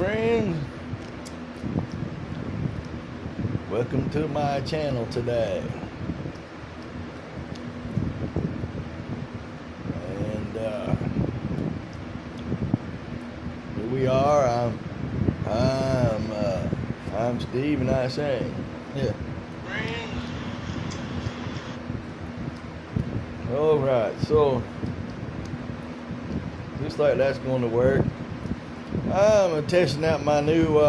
friends. Welcome to my channel today. And here we are. I'm Steve, and I sing. Yeah. All right. So looks like that's going to work. I'm testing out my new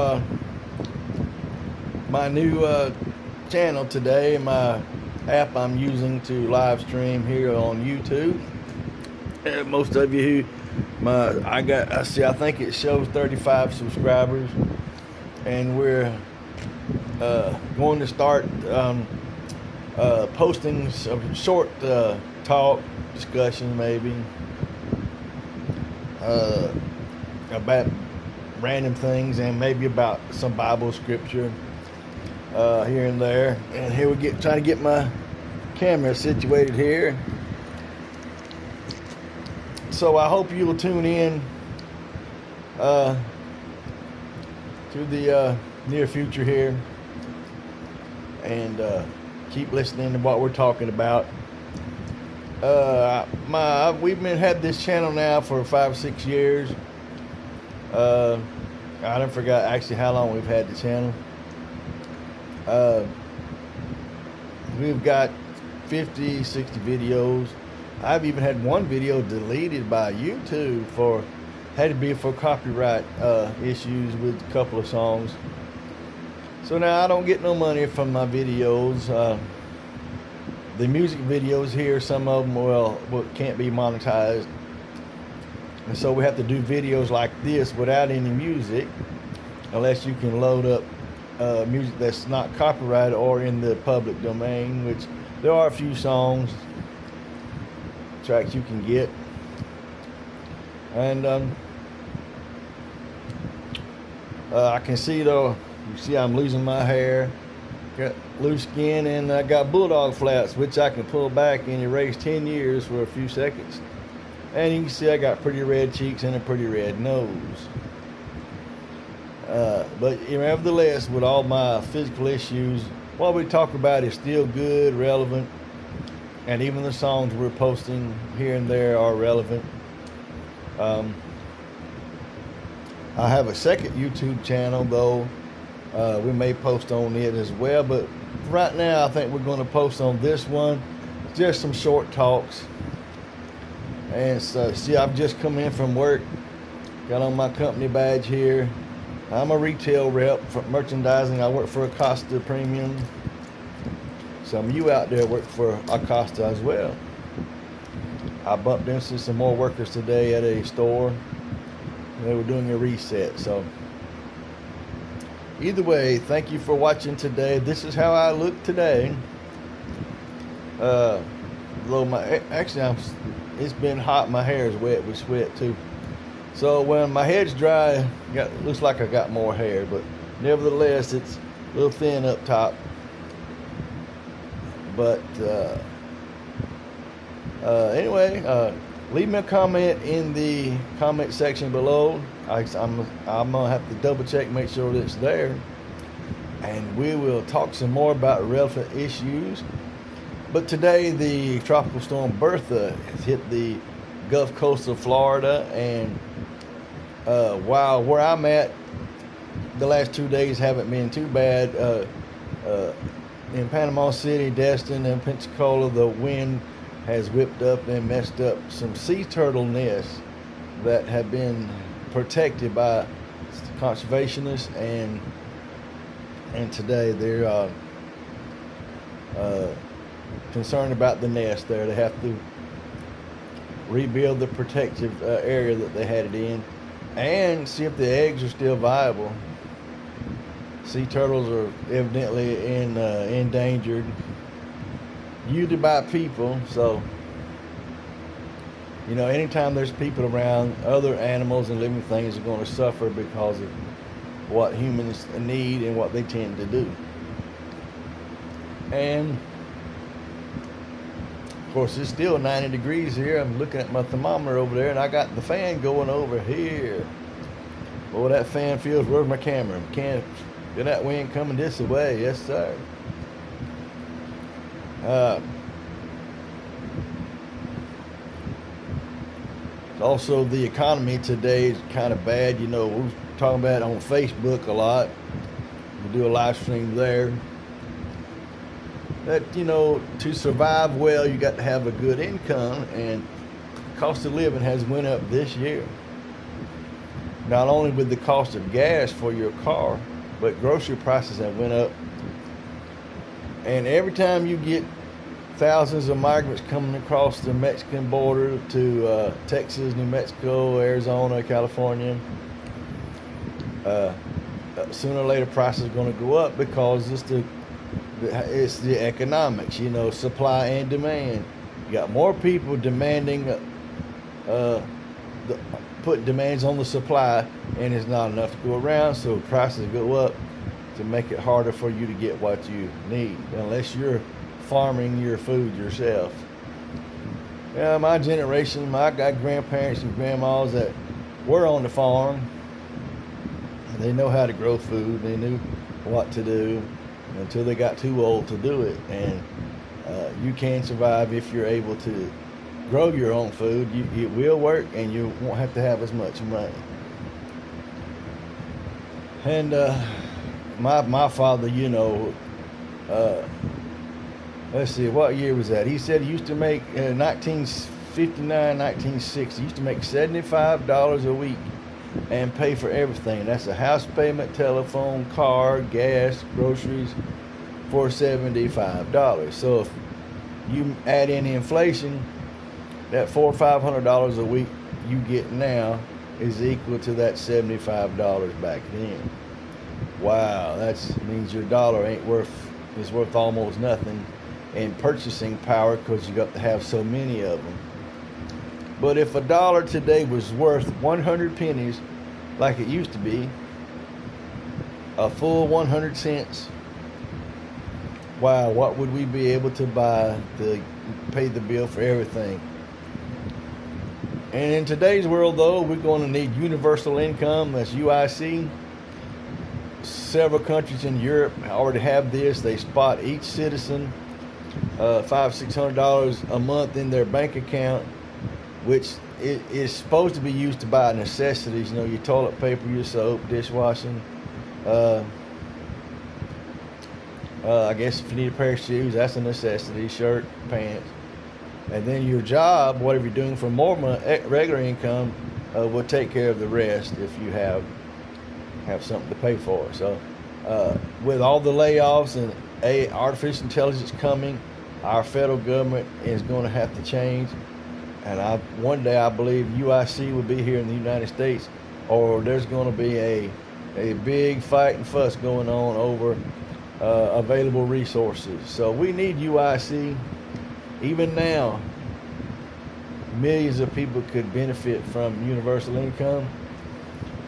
channel today. My app I'm using to live stream here on YouTube. Most of you who I think it shows 35 subscribers, and we're going to start posting some short talk discussion, maybe about random things, and maybe about some Bible scripture here and there. And here we trying to get my camera situated here. So I hope you will tune in to the near future here, and keep listening to what we're talking about. We've had this channel now for 5 or 6 years. I don't forget actually how long we've had the channel. We've got 50, 60 videos. I've even had one video deleted by YouTube had to be for copyright issues with a couple of songs. So now I don't get no money from my videos. The music videos here, some of them can't be monetized, and so we have to do videos like this without any music, unless you can load up music that's not copyrighted or in the public domain, which there are a few tracks you can get. And I can see though, you see I'm losing my hair, got loose skin, and I got bulldog flaps, which I can pull back and erase 10 years for a few seconds. And you can see I got pretty red cheeks and a pretty red nose. But nevertheless, with all my physical issues, what we talk about is still good, relevant, and even the songs we're posting here and there are relevant. I have a second YouTube channel though. We may post on it as well, but right now I think we're going to post on this one just some short talks. And so, see, I've just come in from work, got on my company badge here. I'm a retail rep for merchandising. I work for Acosta Premium. Some of you out there work for Acosta as well. I bumped into some more workers today at a store. They were doing a reset. So either way, thank you for watching today. This is how I look today. It's been hot. My hair is wet with sweat too. So when my head's dry, looks like I got more hair, but nevertheless, it's a little thin up top. But anyway, leave me a comment in the comment section below. I'm gonna have to double check, make sure that it's there, and we will talk some more about relevant issues. But today, the tropical storm Bertha has hit the Gulf Coast of Florida, and while where I'm at, the last 2 days haven't been too bad. In Panama City, Destin, and Pensacola, the wind has whipped up and messed up some sea turtle nests that have been protected by conservationists, and today they're concerned about the nest there. They have to rebuild the protective area that they had it in, and see if the eggs are still viable. Sea turtles are evidently endangered, usually by people. So, anytime there's people around, other animals and living things are going to suffer because of what humans need and what they tend to do. And of course, it's still 90 degrees here. I'm looking at my thermometer over there, and I got the fan going over here. Boy, that fan feels. Where's my camera? Can't feel that wind coming this way. Yes, sir. Also, the economy today is kind of bad. You know, we're talking about it on Facebook a lot. We do a live stream there. That, you know, to survive well, you got to have a good income, and cost of living has went up this year. Not only with the cost of gas for your car, but grocery prices have went up. And every time you get thousands of migrants coming across the Mexican border to Texas, New Mexico, Arizona, California, sooner or later prices are going to go up, because it's the economics, you know, supply and demand. You got more people demanding, put demands on the supply, and it's not enough to go around, so prices go up to make it harder for you to get what you need, unless you're farming your food yourself. Yeah, my generation, I got grandparents and grandmas that were on the farm. They know how to grow food. They knew what to do until they got too old to do it. And you can survive if you're able to grow your own food. It will work, and you won't have to have as much money. And my father, you know, let's see, what year was that? He said he used to make, 1959, 1960, he used to make $75 a week and pay for everything. That's a house payment, telephone, car, gas, groceries, for $75. So if you add in inflation, that $400 or $500 a week you get now is equal to that $75 back then. Wow, that means your dollar is worth almost nothing in purchasing power, because you got to have so many of them. But if a dollar today was worth 100 pennies, like it used to be, a full 100 cents, wow, what would we be able to buy to pay the bill for everything? And in today's world, though, we're going to need universal income. That's UIC. Several countries in Europe already have this. They spot each citizen $500-600 a month in their bank account, which is supposed to be used to buy necessities. You know, your toilet paper, your soap, dishwashing. I guess if you need a pair of shoes, that's a necessity. Shirt, pants. And then your job, whatever you're doing for more regular income, will take care of the rest if you have something to pay for. So with all the layoffs and artificial intelligence coming, our federal government is going to have to change. And one day I believe UIC will be here in the United States, or there's going to be a big fight and fuss going on over available resources. So we need UIC. Even now, millions of people could benefit from universal income,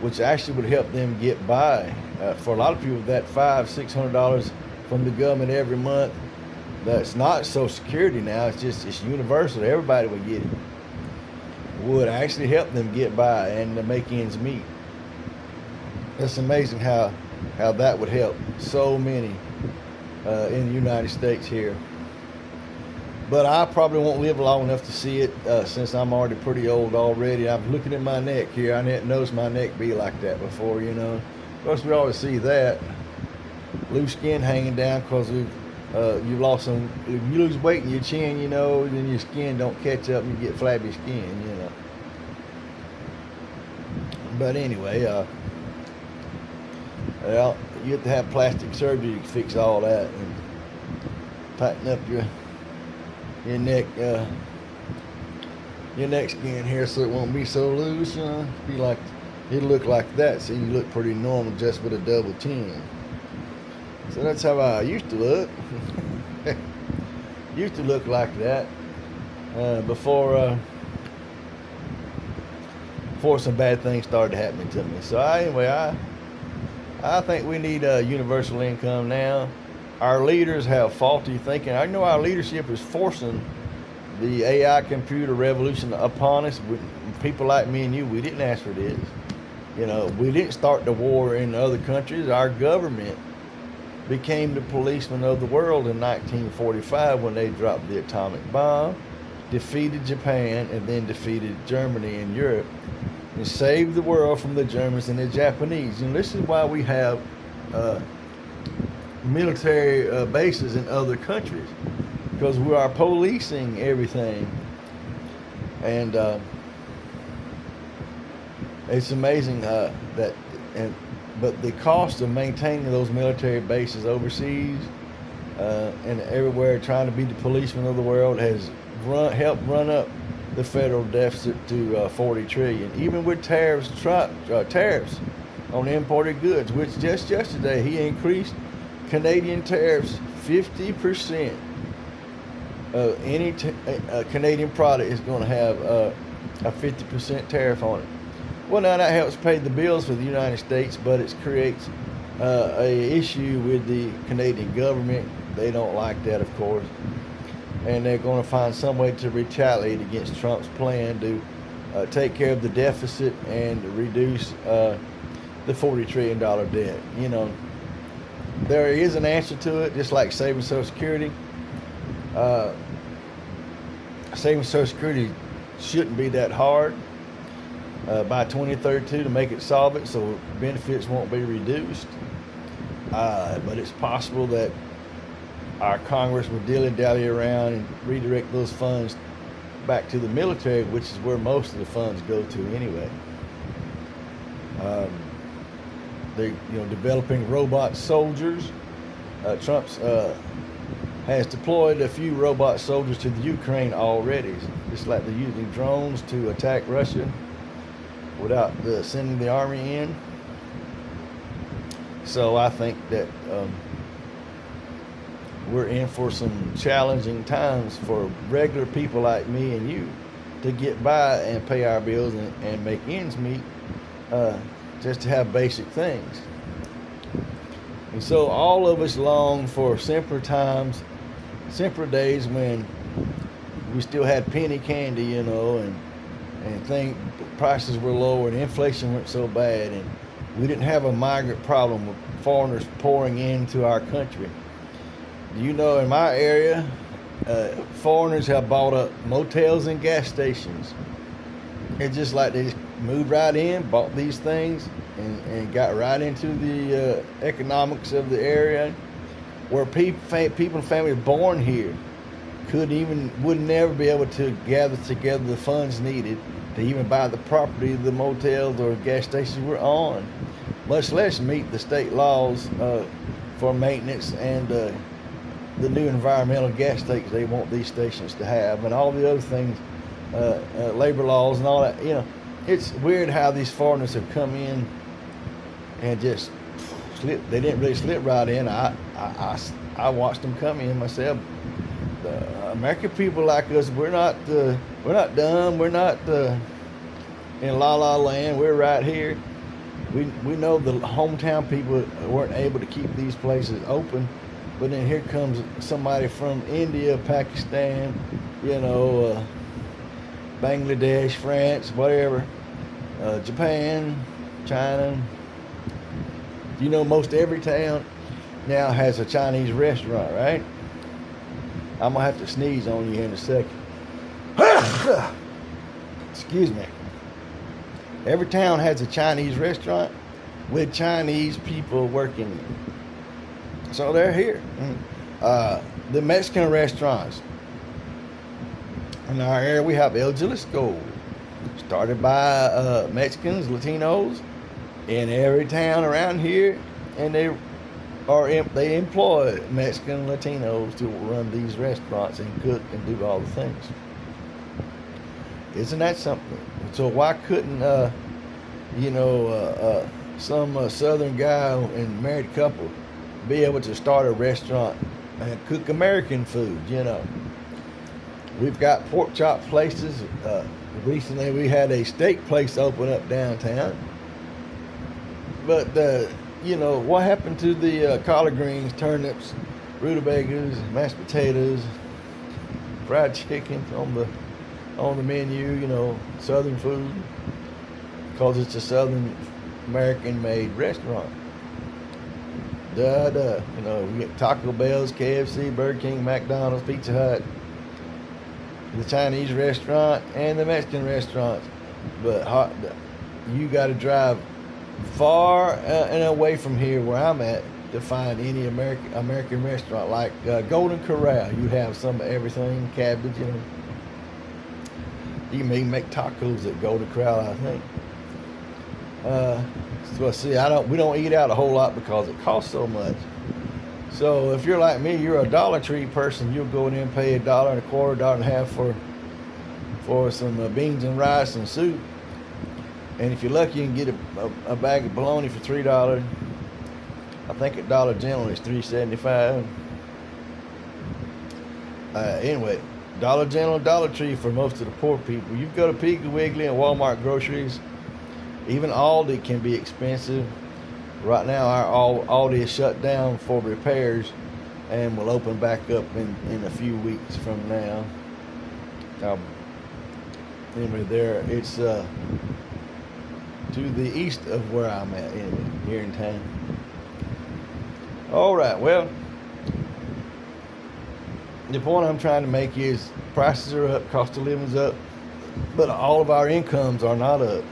which actually would help them get by. For a lot of people, that $500-600 from the government every month, that's not Social Security now, it's universal, everybody would get it, would actually help them get by and to make ends meet. It's amazing how that would help so many in the United States here. But I probably won't live long enough to see it, since I'm already pretty old already. I'm looking at my neck here. I didn't notice my neck be like that before, you know. Of course, we always see that. Loose skin hanging down because you've lost some. If you lose weight in your chin, you know, then your skin don't catch up and you get flabby skin, you know. But anyway, well, you have to have plastic surgery to fix all that and tighten up your neck skin here so it won't be so loose, you know. It'll look like that, so you look pretty normal just with a double chin. So that's how I used to look. Used to look like that before some bad things started happening to me. So anyway, I think we need universal income now. Our leaders have faulty thinking. I know our leadership is forcing the AI computer revolution upon us. People like me and you, we didn't ask for this. You know, we didn't start the war in other countries. Our government became the policeman of the world in 1945 when they dropped the atomic bomb, defeated Japan, and then defeated Germany and Europe, and saved the world from the Germans and the Japanese. And this is why we have military bases in other countries, because we are policing everything. And it's amazing but the cost of maintaining those military bases overseas and everywhere, trying to be the policeman of the world, has helped run up the federal deficit to 40 trillion. Even with tariffs on imported goods, which just yesterday he increased Canadian tariffs 50%. Any Canadian product is going to have a 50% tariff on it. Well, now that helps pay the bills for the United States, but it creates a issue with the Canadian government. They don't like that, of course, and they're going to find some way to retaliate against Trump's plan to take care of the deficit and reduce the $40 trillion debt. You know, there is an answer to it, just like saving Social Security. Saving Social Security shouldn't be that hard by 2032 to make it solve it, so benefits won't be reduced. But it's possible that our Congress will dilly-dally around and redirect those funds back to the military, which is where most of the funds go to anyway. They, developing robot soldiers. Trump's has deployed a few robot soldiers to the Ukraine already. Just like they're using drones to attack Russia without sending the army in. So I think that we're in for some challenging times for regular people like me and you to get by and pay our bills and make ends meet, just to have basic things. And so all of us long for simpler times, simpler days when we still had penny candy, and prices were low and inflation wasn't so bad, and we didn't have a migrant problem with foreigners pouring into our country. In my area, foreigners have bought up motels and gas stations. It's just like they just moved right in, bought these things, and got right into the economics of the area, where people and families born here would never be able to gather together the funds needed to even buy the property the motels or gas stations we're on, much less meet the state laws for maintenance and the new environmental gas stations they want these stations to have, and all the other things, labor laws and all that. It's weird how these foreigners have come in and just slip. They didn't really slip right in. I watched them come in myself. The American people like us, we're not dumb. We're not in la la land. We're right here. We know the hometown people weren't able to keep these places open, but then here comes somebody from India, Pakistan, Bangladesh, France, whatever, Japan, China. Most every town now has a Chinese restaurant, right? I'm gonna have to sneeze on you in a second. Excuse me. Every town has a Chinese restaurant with Chinese people working in it. So they're here. The Mexican restaurants. In our area, we have El Jalisco, started by Mexicans, Latinos, in every town around here, and they employ Mexican Latinos to run these restaurants and cook and do all the things. Isn't that something? So why couldn't some southern guy and married couple be able to start a restaurant and cook American food? We've got pork chop places. Recently we had a steak place open up downtown. But what happened to the collard greens, turnips, rutabagas, mashed potatoes, fried chicken on the menu? Southern food, because it's a southern American-made restaurant. You know, we get Taco Bell's, KFC, Burger King, McDonald's, Pizza Hut, the Chinese restaurant, and the Mexican restaurants. But you got to drive far and away from here where I'm at to find any American restaurant. Like Golden Corral, you have some of everything, cabbage, you know. You can even make tacos at Golden Corral, I think. So see, we don't eat out a whole lot because it costs so much. So if you're like me, you're a Dollar Tree person, you'll go in and pay $1.25, $1.50 for some beans and rice and soup. And if you're lucky, you can get a bag of bologna for $3. I think at Dollar General it's $3.75. Anyway, Dollar General, Dollar Tree for most of the poor people. You go to Piggly Wiggly and Walmart groceries. Even Aldi can be expensive. Right now, our Aldi is shut down for repairs and will open back up in a few weeks from now. Anyway, it's to the east of where I'm at, anyway, here in town. All right, well, the point I'm trying to make is prices are up, cost of living's up, but all of our incomes are not up.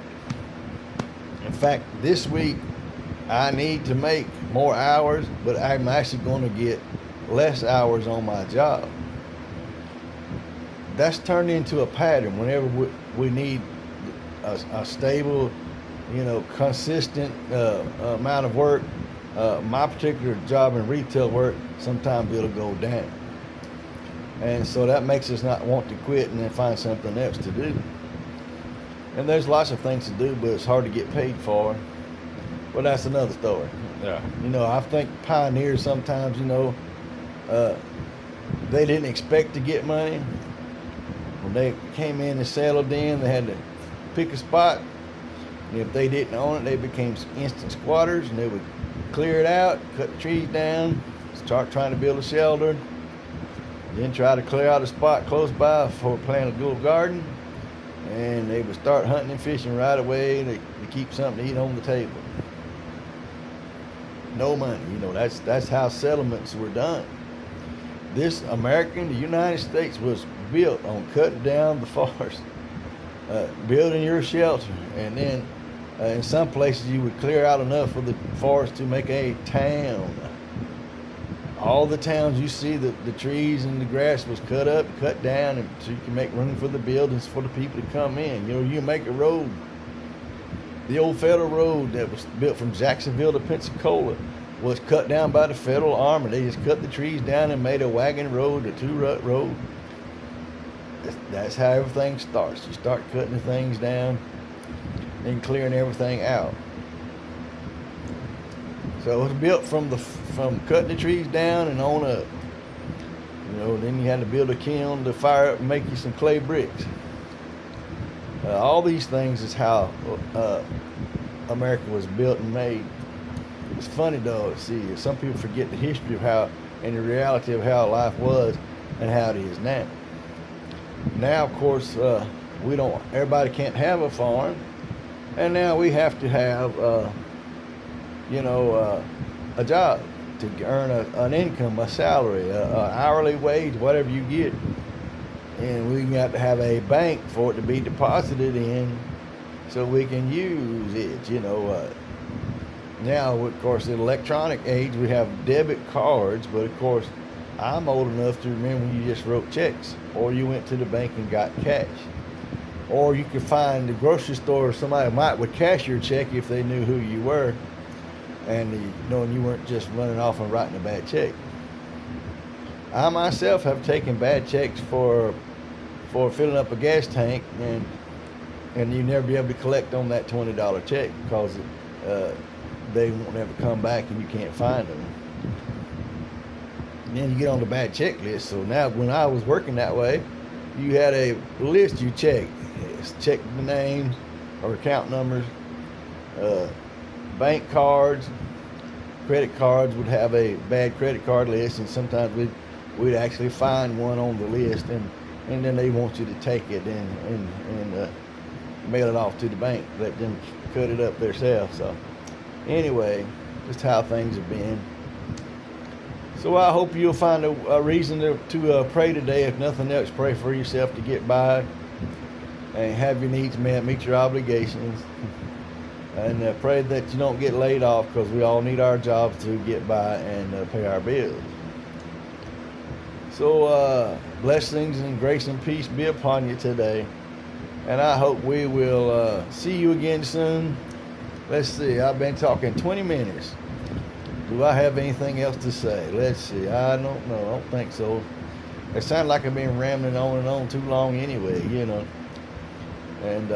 In fact, this week I need to make more hours, but I'm actually going to get less hours on my job. That's turned into a pattern. Whenever we need a stable, you know, consistent amount of work, my particular job in retail work, sometimes it'll go down. And so that makes us not want to quit and then find something else to do. And there's lots of things to do, but it's hard to get paid for. But that's another story. Yeah. You know, I think pioneers sometimes, you know, they didn't expect to get money. When they came in and settled in, they had to pick a spot. And if they didn't own it, they became instant squatters, and they would clear it out, cut the trees down, start trying to build a shelter, then try to clear out a spot close by for planting a little garden. And they would start hunting and fishing right away to keep something to eat on the table. No money, you know, that's how settlements were done. The United States was built on cutting down the forest, building your shelter, and then in some places you would clear out enough of the forest to make a town. All the towns you see, the trees and the grass was cut up, cut down, and so you can make room for the buildings for the people to come in. You know, you make a road. The old federal road that was built from Jacksonville to Pensacola was cut down by the federal army. They just cut the trees down and made a wagon road, a two-rut road. That's how everything starts. You start cutting the things down, then clearing everything out. So it was built from cutting the trees down and on up. You know, then you had to build a kiln to fire up and make you some clay bricks. All these things is how America was built and made. It's funny though, see, some people forget the history of how, and the reality of how life was and how it is now. Now, of course, everybody can't have a farm, and now we have to have, a job to earn an income, a salary, an hourly wage, whatever you get. And we got to have a bank for it to be deposited in so we can use it, you know. Now, of course, in the electronic age, we have debit cards, but of course, I'm old enough to remember when you just wrote checks, or you went to the bank and got cash. Or you could find the grocery store, somebody would cash your check if they knew who you were, and knowing you weren't just running off and writing a bad check. I myself have taken bad checks for filling up a gas tank, and you never be able to collect on that $20 check because they won't ever come back and you can't find them. And then you get on the bad check list. So now when I was working that way, you had a list you check the names or account numbers, bank cards, credit cards would have a bad credit card list, and sometimes we'd actually find one on the list, and then they want you to take it and mail it off to the bank, let them cut it up themselves. So anyway, just how things have been. So I hope you'll find a reason to pray today. If nothing else, pray for yourself to get by and have your needs met, meet your obligations, and pray that you don't get laid off, because we all need our jobs to get by and pay our bills. So blessings and grace and peace be upon you today, and I hope we will see you again soon. Let's see, I've been talking 20 minutes. Do I have anything else to say? Let's see. I don't know. I don't think so. It sounds like I've been rambling on and on too long anyway, you know. And,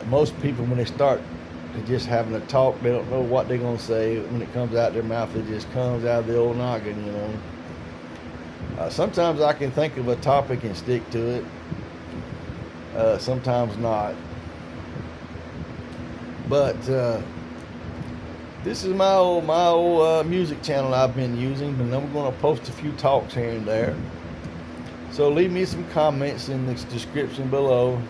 most people, when they start just having a talk, they don't know what they're going to say. When it comes out their mouth, it just comes out of the old noggin, you know. Sometimes I can think of a topic and stick to it. Sometimes not. But this is my old music channel I've been using, and I'm going to post a few talks here and there. So leave me some comments in the description below,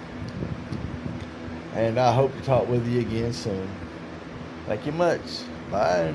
and I hope to talk with you again soon. Thank you much. Bye.